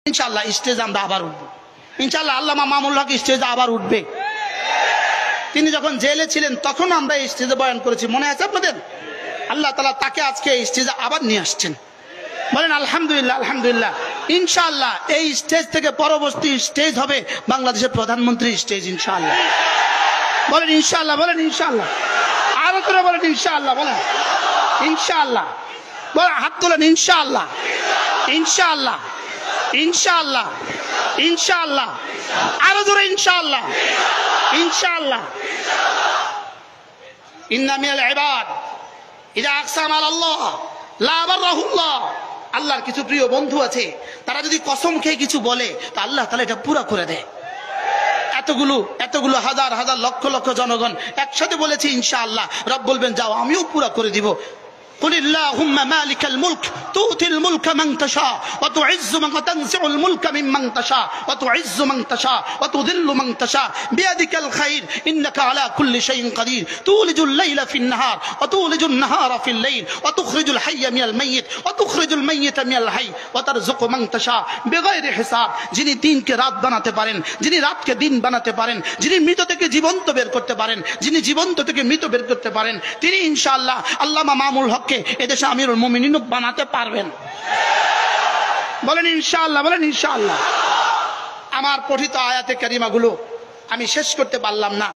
ইনশাআল্লাহ স্টেজে আমরা আবার উঠবো ইনশাআল্লাহ। আল্লামা মামুনুল হক স্টেজে আবার উঠবে। তিনি যখন জেলে ছিলেন তখন আমরা এই স্টেজে বয়ান করেছি, মনে আছে আপনাদের? আল্লাহ তাআলা তাকে আজকে এই স্টেজে আবার নিয়ে আসছেন। বলেন আলহামদুলিল্লাহ। আলহামদুলিল্লাহ। ইনশাআল্লাহ এই স্টেজ থেকে পরবর্তী স্টেজ হবে বাংলাদেশের প্রধানমন্ত্রী স্টেজ ইনশাআল্লাহ। বলেন ইনশাআল্লাহ। বলেন ইনশাআল্লাহ। আরো করে বলেন ইনশাআল্লাহ। বলেন ইনশাআল্লাহ। বলেন হাত তোলেন ইনশাআল্লাহ। ইনশাআল্লাহ। ইনশাআল্লাহ। ইনশাআল্লাহ। আরো জোরে ইনশাআল্লাহ। ইনশাআল্লাহ। ইন্না মিনাল ইবাদ ইযা আকসামা আলাল্লাহ লা বাররাহুল্লাহ। আল্লাহর কিছু প্রিয় বন্ধু আছে, তারা যদি কসম খেয়ে কিছু বলে তা আল্লাহ তাআলা এটা পুরো করে দেয়। এতগুলো হাজার হাজার লক্ষ লক্ষ জনগণ একসাথে বলেছে ইনশাআল্লাহ, রব বলবেন যাও আমিও পুরো করে দিব। قل اللهم مالك الملك تؤتي الملك من تشاء وتعز من تنزع الملك ممن تشاء وتعز من تشاء وتذل من تشاء بيدك الخير إنك على كل شيء قدير تولج الليل في النهار وتولج النهار في الليل وتخرج الحي من الميت وتخرج الميت من الحي وترزق من تشاء بغير حساب। যিনি দিনকে রাত বানাতে পারেন, যিনি রাতকে দিন বানাতে পারেন, যিনি মৃত থেকে জীবন্ত বের করতে পারেন, যিনি জীবন্ত থেকে মৃত বের করতে পারেন, তিনি ইনশাআল্লাহ আল্লামা মামুনুল হক এদেশে আমিরুল মুমিনিন বানাতে পারবেন। বলেন ইনশাআল্লাহ। বলেন ইনশাআল্লাহ। আমার পঠিত আয়াতে কারিমাগুলো আমি শেষ করতে পারলাম না।